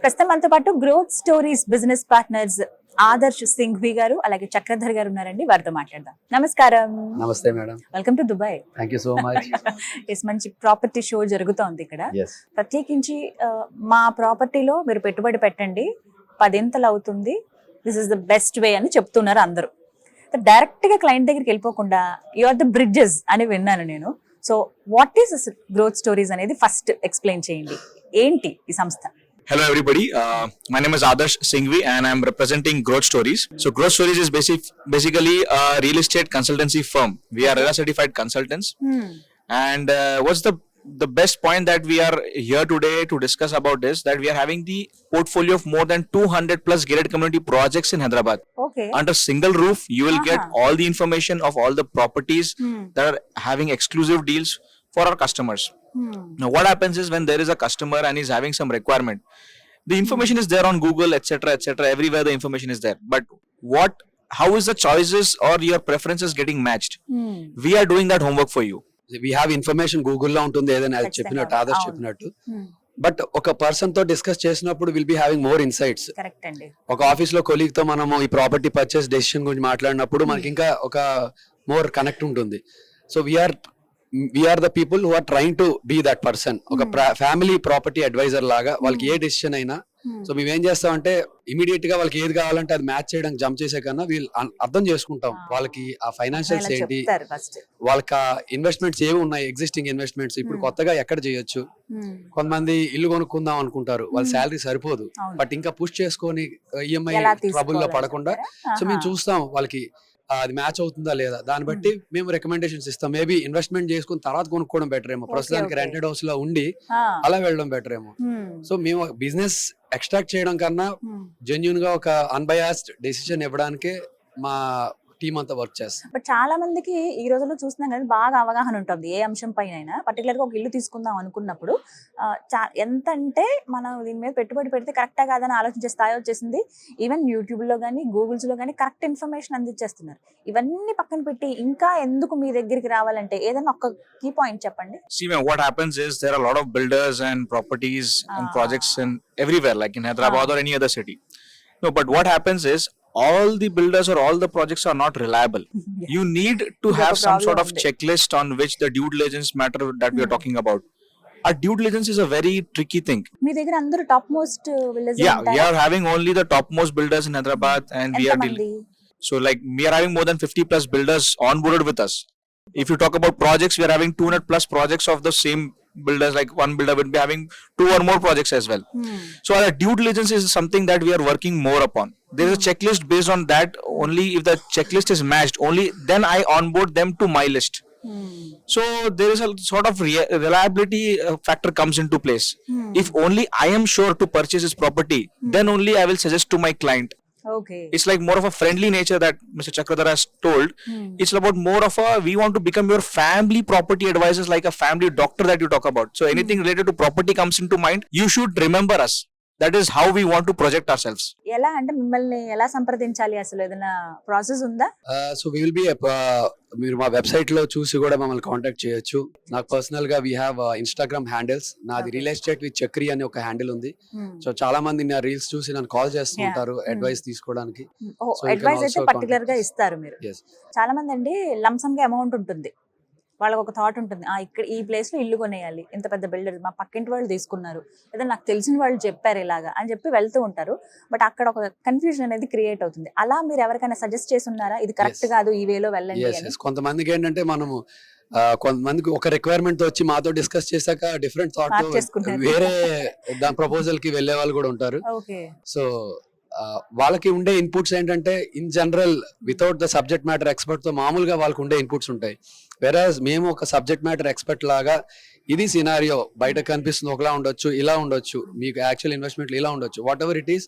ప్రస్తుతం మనతో పాటు growth stories business partners Adarsh Singhvi గారు అలాగే చక్రధర్ గారు ఉన్నారండి. వారితో మాట్లాడదాం. నమస్కారం. నమస్తే madam. Welcome to Dubai. Thank you so much. మంచి ప్రాపర్టీ షో జరుగుతోంది ఇక్కడ. ప్రత్యేకించి మా ప్రాపర్టీలో మీరు పెట్టుబడి పెట్టండి 10 అవుతుంది, this is the best way అని చెప్తున్నారు అందరూ. డైరెక్ట్ గా క్లయింట్ దగ్గరికి వెళ్ళిపోకుండా యు ఆర్ ద బ్రిడ్జెస్ అని విన్నాను నేను. So what is growth stories అనేది ఫస్ట్ ఎక్స్ప్లెయిన్ చేయండి. ఏంటి ఈ సంస్థ? Hello everybody, my name is Adarsh Singhvi and I am representing Growth Stories. So Growth Stories is basically a real estate consultancy firm. We are RERA certified consultants. And what's the best point that we are here today to discuss about this, that we are having the portfolio of more than 200 plus gated community projects in Hyderabad. Okay. Under single roof, you will get all the information of all the properties that are having exclusive deals for our customers. Now what happens is when there is a customer and he's having some requirement, the information is there on Google, etc., everywhere the information is there, but how is the choices or your preferences getting matched? We are doing that homework for you. We have information Google లో ఉంటుంది, ఏదైనా చెప్పినట్టు ఆదర్శ్ చెప్పినట్టు. But ఒక person తో discuss చేసినప్పుడు will be having more insights. Correct అండి. ఒక ఆఫీస్ లో కొలీగ్ తో మనము ఈ ప్రాపర్టీ పర్చేస్ డెసిషన్ గురించి మాట్లాడినప్పుడు మనకి ఇంకా ఒక మోర్ కనెక్ట్ ఉంటుంది. So we're the people who are trying to be that person. ఒక ఫ్యామిలీ ప్రాపర్టీ అడ్వైజర్ లాగా వాళ్ళకి ఏ డెసిషన్ అయినా, సో మేము ఏం చేస్తామంటే ఇమీడియట్ గా వాళ్ళకి ఏది కావాలంటే అది మ్యాచ్ చేయడానికి జంప్ చేసే కన్నా వీళ్ళు అర్థం చేసుకుంటాం వాళ్ళకి ఆ ఫైనాన్షియల్స్ ఏంటి, వాళ్ళకి ఆ ఇన్వెస్ట్మెంట్స్ ఏమి ఉన్నాయి, ఎగ్జిస్టింగ్ ఇన్వెస్ట్మెంట్స్ ఇప్పుడు కొత్తగా ఎక్కడ చేయొచ్చు. కొంతమంది ఇల్లు కొనుక్కుందాం అనుకుంటారు, వాళ్ళ శాలరీ సరిపోదు, బట్ ఇంకా పుష్ చేసుకొని ఈఎంఐ ట్రబుల్ లో పడకుండా సో మేము చూస్తాం వాళ్ళకి అది మ్యాచ్ అవుతుందా లేదా, దాన్ని బట్టి మేము రికమెండేషన్స్ ఇస్తాం. మేబీ ఇన్వెస్ట్మెంట్ చేసుకుని తర్వాత కొనుక్కోవడం బెటర్ ఏమో, ప్రస్తుతానికి రెంటెడ్ హౌస్ లో ఉండి అలా వెళ్ళడం బెటర్ ఏమో. సో మేము బిజినెస్ ఎక్స్ట్రాక్ట్ చేయడం కన్నా జెన్యూన్ గా ఒక అన్బయాస్డ్ డెసిషన్ ఇవ్వడానికే మా టీమ్ అంతా వర్క్ చేస్తాం. బట్ చాలా మందికి ఈ రోజుల్లో చూస్తున్నాం కదా, బాగా అవగాహన ఉంటుంది ఏ అంశం పైన అయినా. పర్టికులర్ గా ఒక ఇల్లు తీసుకుందాం అనుకున్నప్పుడు ఎంత అంటే మనం దీని మీద పెట్టుబడి పెడితే కరెక్టా కాదని ఆలోచించే స్థాయి వచ్చేసింది. ఈవెన్ యూట్యూబ్ లో కానీ గూగుల్స్ లో కానీ కరెక్ట్ ఇన్ఫర్మేషన్ అందించేస్తున్నారు. ఇవన్నీ పక్కన పెట్టి ఇంకా ఎందుకు మీ దగ్గరికి రావాలంటే ఏదైనా ఒక కీ పాయింట్ చెప్పండి. See, man, what happens is there are a lot of builders and properties and projects in everywhere, like in Hyderabad or any other city. No, but what happens is all the builders or all the projects are not reliable. You need to have some sort of checklist on which the due diligence matter that we are talking about. Our due diligence is a very tricky thing. మీ దగ్గర అందరూ top most villages Yeah, we are having only the topmost builders in Hyderabad and we are dealing. So like we are having more than 50 plus builders onboarded with us. If you talk about projects, we are having 200 plus projects of the same builders, like one builder will be having 2 or more projects as well. So our due diligence is something that we are working more upon. There is a checklist based on that. Only if the checklist is matched, only then I onboard them to my list. So there is a sort of reliability factor comes into place. If only I am sure to purchase this property, then only I will suggest to my client. Okay. It's like more of a friendly nature that Mr. Chakradhar has told. It's about more of we want to become your family property advisors, like a family doctor that you talk about. So anything related to property comes into mind, you should remember us. That is how we want to project ourselves. ఎలా అంటే మిమ్మల్ని ఎలా సంప్రదించాలి, అసలు ఏదైనా process ఉందా? So we will be మీరు మా వెబ్సైట్ లో చూసి కూడా మమ్మల్ని కాంటాక్ట్ చేయొచ్చు. నాకు పర్సనల్ గా వీ హ్యావ్ ఇన్స్టాగ్రామ్ హ్యాండిల్స్. నాది రియల్ ఎస్టేట్ విత్ చక్రి అని ఒక హ్యాండిల్ ఉంది. సో చాలా మంది నా రీల్స్ చూసి నన్ను కాల్ చేస్తుంటారు అడ్వైస్ తీసుకోవడానికి. అడ్వైస్ అయితే పర్టికులర్ గా ఇస్తారు మీరు. చాలా మంది అండి లంసమ్ గా అమౌంట్ ఉంటుంది, వాళ్ళకి ఒక థాట్ ఉంటుంది, ఇక్కడ ఈ ప్లేస్ లో ఇల్లు కొనేయాలి, ఇంత పెద్ద బిల్డర్ మా పక్కింటి వాళ్ళు తీసుకున్నారు లేదా నాకు తెలిసిన వాళ్ళు చెప్పారు ఇలాగా అని చెప్పి వెళ్తూ ఉంటారు. బట్ అక్కడ ఒక కన్ఫ్యూజన్ అనేది క్రియేట్ అవుతుంది. అలా మీరు ఎవరికైనా సజెస్ట్ చేసి ఉన్నారా, ఇది కరెక్ట్ కాదు ఈ వేలో వెళ్ళండి? కొంతమందికి ఏంటంటే మనము కొంతమందికి ఒక రిక్వైర్మెంట్ వచ్చి మాతో డిస్కస్ చేశాక డిఫరెంట్ థాట్ వేరే దాని ప్రపోజల్ కి వెళ్లే వాళ్ళు కూడా ఉంటారు. సో వాళ్ళకి ఉండే ఇన్పుట్స్ ఏంటంటే in general without the subject matter expert తో మామూలుగా వాళ్ళకి ఉండే ఇన్పుట్స్ ఉంటాయి. వెరాజ్ మేము ఒక సబ్జెక్ట్ మ్యాటర్ ఎక్స్పర్ట్ లాగా ఇది సినారియో బయట కనిపిస్తుంది ఒకలా ఉండొచ్చు, ఇలా ఉండొచ్చు, మీకు యాక్చువల్ ఇన్వెస్ట్మెంట్ ఇలా ఉండొచ్చు, వాట్ ఎవర్ ఇట్ ఈస్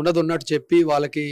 ఉన్నది ఉన్నట్టు చెప్పి వాళ్ళకి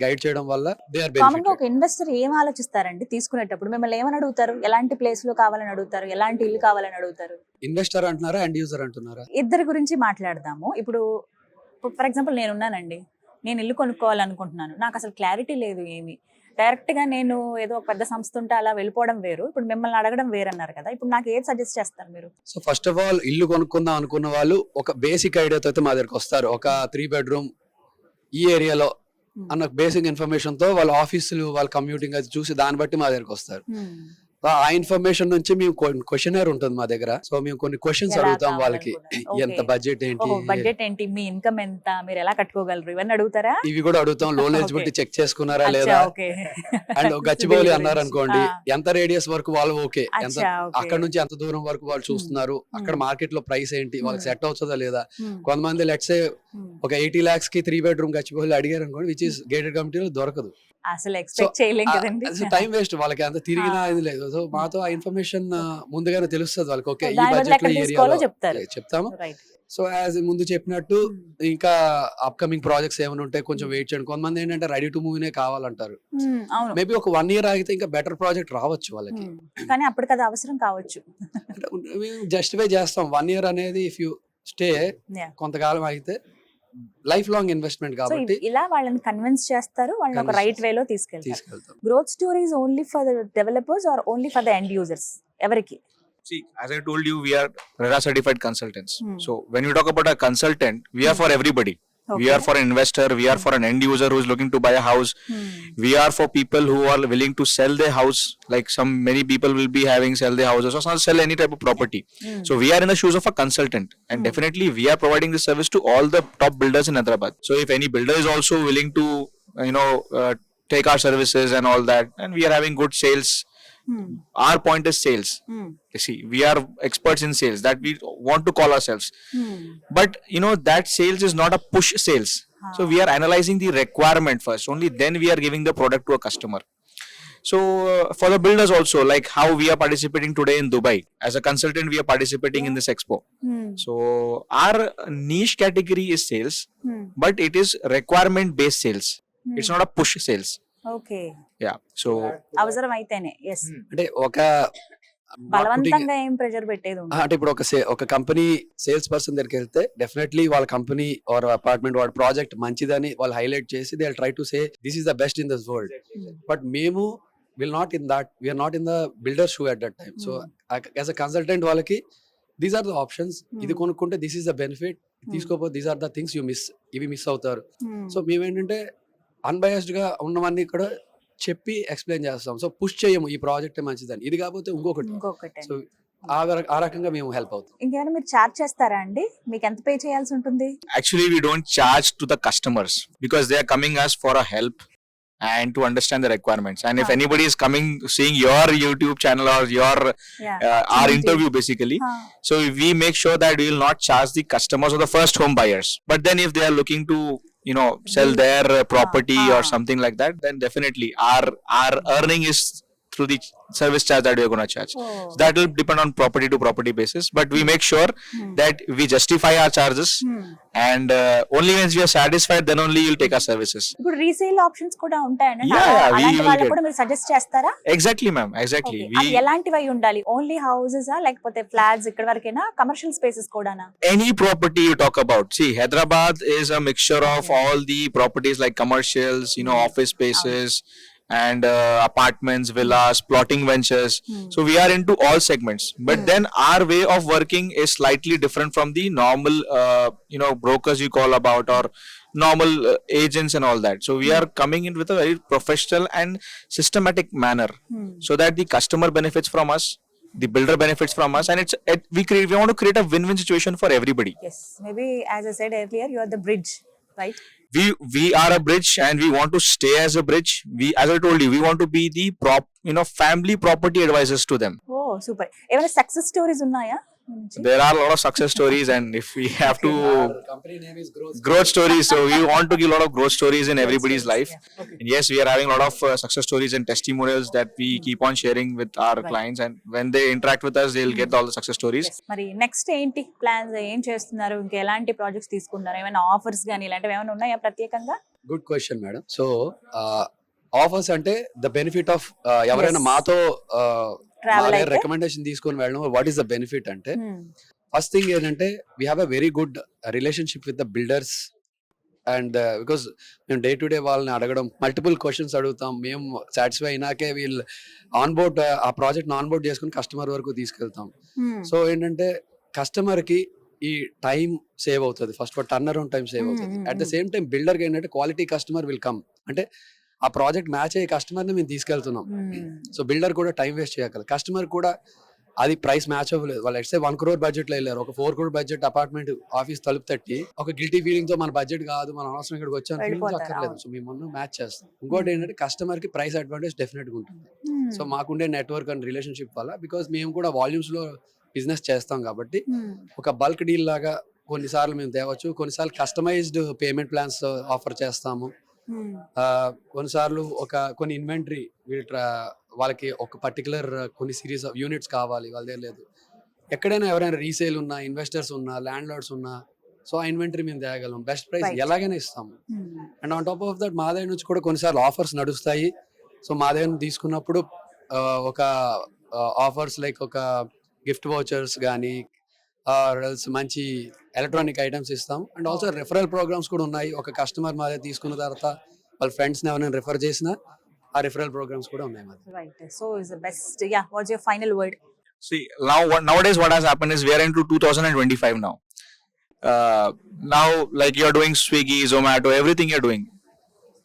గైడ్ చేయడం వల్ల దే ఆర్ బెనిఫిట్. ఒక ఇన్వెస్టర్ ఏం ఆలోచిస్తారండి తీసుకునేటప్పుడు? మిమ్మల్ని ఏమని అడుగుతారు? ఎలాంటి ప్లేస్ లో కావాలని అడుగుతారు? ఎలాంటి ఇల్లు కావాలని అడుగుతారు? ఇన్వెస్టర్ అంటున్నారా ఎండ్ యూజర్ అంటున్నారా? ఇద్దరి గురించి మాట్లాడదాము. ఇప్పుడు ఫర్ ఎగ్జాంపుల్ నేనున్నానండి, నేను ఇల్లు కొనుక్కోవాలనుకుంటున్నాను, నాకు అసలు క్లారిటీ లేదు ఏమి. డైరెక్ట్ గా నేను ఏదో ఒక పెద్ద సంస్థ ఉంటే అలా వెళ్ళిపోవడం వేరు, ఇప్పుడు మిమ్మల్ని అడగడం వేరు అన్నారు కదా, ఇప్పుడు నాకు ఏది సజెస్ట్ చేస్తారు మీరు? సో ఫస్ట్ ఆఫ్ ఆల్ ఇల్లు కొనుక్కుందాం అనుకున్న వాళ్ళు ఒక బేసిక్ ఐడియాతో అయితే మా దగ్గరకు వస్తారు. ఒక 3 bedroom ఈ ఏరియాలో అన్న బేసిక్ ఇన్ఫర్మేషన్ తో వాళ్ళ ఆఫీసులు వాళ్ళ కమ్యూటింగ్ అది చూసి దాన్ని బట్టి మా దగ్గరకు వస్తారు. ఆ ఇన్ఫర్మేషన్ నుంచి మేము క్వశ్చనర్ ఉంటుంది మా దగ్గర. సో మేము కొన్ని క్వశ్చన్స్ ఎలా అడుగుతాం కావాలి వాళ్ళకి, కూడా. ఎంత Okay. బడ్జెట్ ఏంటి, బడ్జెట్ ఏంటి, మీ ఇన్కమ్ ఎంత, మీరు ఎలా కట్టుకోగలరు, ఇవన్నీ అడుగుతారా? ఇవి కూడా అడుగుతాం. Loan eligibility Okay. చెక్ చేసుకున్నారా అచ్చా, లేదా, okay. అండ్ గచ్చిబౌలి గురించి. అన్నారు అనుకోండి, ఆ. ఎంత రేడియస్ వరకు వాళ్ళు ఓకే, ఎంత అచ్చా, okay. అక్కడ నుంచి ఎంత దూరం వరకు వాళ్ళు చూస్తున్నారు, అక్కడ మార్కెట్ లో ప్రైస్ ఏంటి, వాళ్ళకి సెట్ అవుతుందా లేదా. Hmm. కొంతమంది లెట్స్ సే Hmm. ఒక 80 lakhs కి 3 bedroom గచ్చిబౌలి అడిగారు అనుకోండి, విచ్ ఇస్ గేటెడ్ కమిటీలో దొరకదు. అసలు ఎక్స్పెక్ట్ చేయలేం కదండి. టైం వేస్ట్ వాళ్ళకి, అంత తిరిగినా ఇది లేదు. సో మాతో ఆ ఇన్ఫర్మేషన్ ముందుగానే తెలుస్తుంది వాళ్ళకి. ఓకే ఈ దాని బదులు బడ్జెట్ లో ఎక్కడ ఈ తీసుకోవాలో ఏరియాలో చెప్తారు. చెప్తాము. రైట్. సో యాజ్ ముందు చెప్పినట్టు ఇంకా అప్కమింగ్ ప్రాజెక్ట్స్ ఏమైనా ఉంటే కొంచెం వెయిట్ చేయండి. కొంతమంది ఏంటంటే రెడీ టు మూవీనే కావాలంటారు. అవును. మేబీ ఒక 1 year ఆగితే ఇంకా బెటర్ ప్రాజెక్ట్ రావచ్చు వాళ్ళకి. కానీ అప్పటికి అది అవసరం కావచ్చు. జస్టిఫై చేస్తాం. 1 year అనేది ఇఫ్ యూ స్టే Yeah. కొంతకాలం ఆగితే లైఫ్ లాంగ్ ఇన్వెస్ట్మెంట్ సో కాబట్టి ఇలా వాళ్ళని కన్విన్స్ చేస్తారు, వాళ్ళని ఒక Convince రైట్ వేలో తీసుకెళ్తారు. తీసుకెళ్తాం. Growth stories only for the developers or only for the end users, ఎవరికి? See, as I told you, we are RERA certified consultants. Hmm. So when we talk about a consultant, we are for everybody. We are for an investor, we are for an end user who is looking to buy a house. We are for people who are willing to sell their house, like many people will be having sell their houses or sell any type of property. So we are in the shoes of a consultant, and definitely we are providing this service to all the top builders in Hyderabad. So if any builder is also willing to take our services and all that, and we are having good sales. Our point is sales. You see, we are experts in sales, that we want to call ourselves. But that sales is not a push sales. So we are analyzing the requirement first, only then we are giving the product to a customer. So for the builders also, like how we are participating today in Dubai as a consultant, we are participating in this expo. So our niche category is sales, but it is requirement based sales. It's not a push sales. Okay. Yeah. So అవసరం అయితేనే. Yes. అంటే ఒక బలవంతంగా ఏం pressure పెట్టేది ఉండదు. అంటే ఇప్పుడు ఒక కంపెనీ సేల్స్ పర్సన్ దగ్గరికి వెళ్తే డెఫినెట్లీ వాళ్ళ కంపెనీ ఆర్ అపార్ట్మెంట్ వాడి ప్రాజెక్ట్ మంచిదని వాళ్ళు హైలైట్ చేసి they try to say this is the best in this world. But మేము will not in that, we are not in the builder shoe at that time. So as a consultant వాళ్ళకి these are the options, ఇది కొనుక్కుంటే this is the benefit, తీసుకోకపోతే these are the things you miss, ఇవి miss అవుతారు. So మేమేంటంటే unbiased గా ఉన్నవన్నీ కూడా చెప్పి ఎక్స్ప్లెయిన్ చేస్తాం. సో పుష్ చేయము ఈ ప్రాజెక్ట్ మంచిదని, ఇది కాకపోతే ఇంకొకటి. సో ఆ రకంగా మేము హెల్ప్ అవుతాం. ఇంకేమైనా మీరు చార్జ్ చేస్తారా అండి? మీకు ఎంత పే చేయాల్సి ఉంటుంది? actually we don't charge to the customers because they are coming us for a help and to understand the requirements. And if anybody is coming seeing your YouTube channel or your our interview basically, so we make sure that we will not charge the customers or the first home buyers. But then if they are looking to sell their property or something like that, then definitely our earning is through the service charge that we are going to charge. So that will depend on property to property basis, but we make sure that we justify our charges, and only once we are satisfied, then only you'll take our services. ఇప్పుడు resale options కూడా ఉంటాయండి. Yeah, we అలాంటి will వాళ్ళకి get. కూడా మీరు suggest చేస్తారా? Exactly, ma'am. Exactly. Okay. అది ఎలాంటివి అయి ఉండాలి? ఓన్లీ హౌసెస్ లేకపోతే ఫ్లాట్స్ ఇక్కడ వరకేనా, కమర్షియల్ స్పేసెస్ కూడానా? Any property you talk about. See, Hyderabad is a mixture of all the properties like commercials, office spaces, and apartments, villas, plotting ventures. So we are into all segments. But then our way of working is slightly different from the normal, brokers you call about, or normal agents and all that. So we are coming in with a very professional and systematic manner, so that the customer benefits from us, the builder benefits from us, and we want to create a win-win situation for everybody. Yes, maybe as I said earlier, you are the bridge, right? We are a bridge, and we want to stay as a bridge. As I told you, we want to be the family property advisors to them. ఓ super. ఏమైనా success stories ఉన్నాయా? There are a lot of success stories, and if we have to company name is growth stories, so we want to give a lot of growth stories in everybody's life. Okay. And yes, we are having a lot of success stories and testimonials that we keep on sharing with our clients, and when they interact with us, they'll get all the success stories. మరి next ఏంటి plans, ఏం చేస్తున్నారు, ఇంకా ఎలాంటి projects తీసుకున్నారు, ఏమైనా offers కానీ ఇలాంటివి ఏమైనా ఉన్నాయా ప్రత్యేకంగా? Good question madam. So offers అంటే ద బెనిఫిట్ ఆఫ్ ఎవరైనా Yes. మాతో Travel అయితే? రికమెండేషన్ తీసుకొని వెళ్ళడం, వాట్ ఈస్ ద బెనిఫిట్ అంటే ఫస్ట్ థింగ్ ఏంటంటే we have a very good relationship with the builders and because మేము డే టు డే వాళ్ళని అడగడం, మల్టిపుల్ క్వశ్చన్స్ అడుగుతాం, మేము సాటిస్ఫై అయినాకే వీళ్ళు ఆన్బోర్డ్ ఆ ప్రాజెక్ట్ ఆన్బోర్డ్ చేసుకుని కస్టమర్ వరకు తీసుకెళ్తాం. సో ఏంటంటే కస్టమర్ కి ఈ టైం సేవ్ అవుతుంది, first turn around time save అవుతుంది. At the same time builder కి ఏంటంటే క్వాలిటీ కస్టమర్ విల్ కమ్, అంటే ఆ ప్రాజెక్ట్ మ్యాచ్ అయ్యే కస్టమర్ ని మేము తీసుకెళ్తున్నాం. సో బిల్డర్ కూడా టైం వేస్ట్ చేయగలరు, కస్టమర్ కూడా అది ప్రైస్ మ్యాచ్ అవ్వలేదు, వాళ్ళు ఎట్సే 1 crore బడ్జెట్ లో వెళ్ళారు, ఒక 4 crore బడ్జెట్ అపార్ట్మెంట్ ఆఫీస్ తలుపు తట్టి ఒక గిల్టీ ఫీలింగ్ తో మన బడ్జెట్ కాదు, మన అవసరం ఇక్కడికి వచ్చాను ఫీలింగ్ అక్కర్లేదు. సో మేము మ్యాచ్ చేస్తాం. ఇంకోటి ఏంటంటే కస్టమర్ కి ప్రైస్ అడ్వాంటేజ్ డెఫినెట్ గా ఉంటుంది. సో మాకుండే నెట్వర్క్ అండ్ రిలేషన్షిప్ వల్ల, బికాస్ మేము కూడా వాల్యూమ్స్ లో బిజినెస్ చేస్తాం కాబట్టి ఒక బల్క్ డీల్ లాగా కొన్నిసార్లు మేము తేవచ్చు, కొన్నిసార్లు కస్టమైజ్డ్ పేమెంట్ ప్లాన్స్ ఆఫర్ చేస్తాము. కొన్నిసార్లు కొన్ని ఇన్వెంటరీ వాళ్ళకి ఒక పర్టికులర్ కొన్ని సిరీస్ ఆఫ్ యూనిట్స్ కావాలి, వాళ్ళ దగ్గర లేదు. ఎక్కడైనా ఎవరైనా రీసేల్ ఉన్నా, ఇన్వెస్టర్స్ ఉన్నా, ల్యాండ్ లార్డ్స్ ఉన్నా, సో ఆ ఇన్వెంటరీ మేము తేగలం, బెస్ట్ ప్రైస్ ఎలాగైనా ఇస్తాము. And on top of that మా దగ్గర నుంచి కూడా కొన్నిసార్లు ఆఫర్స్ నడుస్తాయి. సో మా దగ్గర తీసుకున్నప్పుడు ఒక ఆఫర్స్ లైక్ ఒక గిఫ్ట్ వౌచర్స్ కానీ మంచి ఎలక్ట్రానిక్ ఐటమ్స్ ఇస్తాం. అండ్ ఆల్సో రెఫరల్ ప్రోగ్రామ్స్ కూడా ఉన్నాయి. ఒక కస్టమర్ మా దగ్గర తీసుకున్న తర్వాత వాళ్ళ ఫ్రెండ్స్ ని ఎవరైనా రిఫర్ చేసినా ఆ రిఫరల్ ప్రోగ్రామ్స్ కూడా ఉన్నాయి మా దగ్గర. Right. So is the best. Yeah. What's your final word? See, nowadays what has happened is we are into 2025 now. Now, like you're doing Swiggy, Zomato, everything you're doing.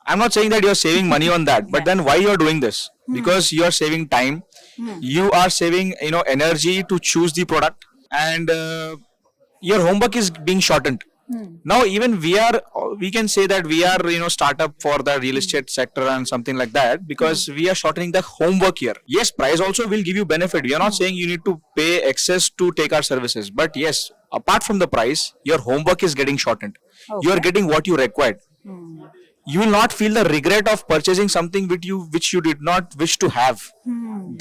I'm not saying that you're saving money on that, but then why you're doing this? Because you're saving time, you are saving energy to choose the product, and your homework is being shortened. Now even we can say that we are startup for the real estate sector and something like that, because we are shortening the homework here. Yes, price also will give you benefit. We are not saying you need to pay excess to take our services, but yes, apart from the price, your homework is getting shortened. You are getting what you required. You will not feel the regret of purchasing something which you did not wish to have.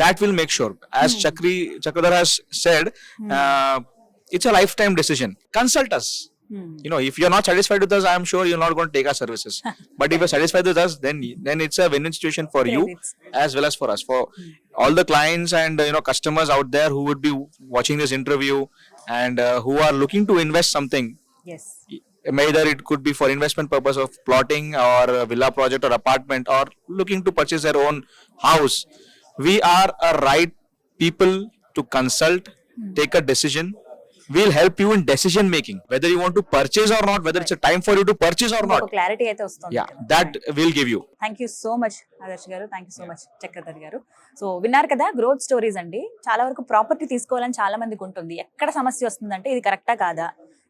That will make sure, as Chakradhar has said, it's a lifetime decision. Consult us. If you're not satisfied with us, I'm sure you're not going to take our services. But if you're satisfied with us, then it's a win-win situation for you as well as for us. For all the clients and customers out there who would be watching this interview and who are looking to invest something. Yes. Either it could be for investment purpose of plotting or a villa project or apartment, or looking to purchase their own house. We are a right people to consult, take a decision. We'll help you in decision making, whether you want to purchase or not, whether it's a time for you to purchase or not. Clarity అయితే వస్తుంది. Yeah, that will give you. Thank you so much Adarsh garu, thank you so much Chakradhar garu. So విన్నారు కదా growth stories అండి. చాలా వరకు property తీసుకోవాలని చాలా మందికి ఉంటుంది. ఎక్కడ సమస్య వస్తుందంటే ఇది కరెక్టా కాదా,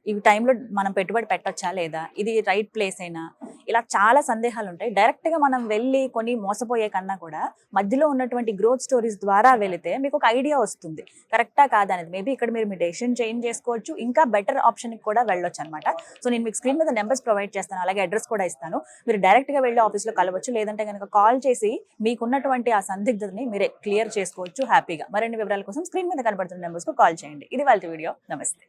ఈ టైంలో మనం పెట్టుబడి పెట్టొచ్చా లేదా, ఇది రైట్ ప్లేస్ అయినా, ఇలా చాలా సందేహాలు ఉంటాయి. డైరెక్ట్ గా మనం వెళ్ళి కొని మోసపోయే కన్నా కూడా మధ్యలో ఉన్నటువంటి గ్రోత్ స్టోరీస్ ద్వారా వెళితే మీకు ఒక ఐడియా వస్తుంది కరెక్టా కాదా అనేది. మేబీ ఇక్కడ మీరు మీ డెసిషన్ చేంజ్ చేసుకోవచ్చు, ఇంకా బెటర్ ఆప్షన్ కి కూడా వెళ్ళొచ్చు అనమాట. సో నేను మీకు స్క్రీన్ మీద నెంబర్స్ ప్రొవైడ్ చేస్తాను, అలాగే అడ్రస్ కూడా ఇస్తాను. మీరు డైరెక్ట్ గా వెళ్ళి ఆఫీస్ లో కలవచ్చు, లేదంటే కనుక కాల్ చేసి మీకున్నటువంటి ఆ సందిగ్ధతని మీరే క్లియర్ చేసుకోవచ్చు హ్యాపీగా. మరిన్ని వివరాల కోసం స్క్రీన్ మీద కనబడుతున్న నెంబర్స్ కు కాల్ చేయండి. ఇది వాళ్ళ వీడియో. నమస్తే.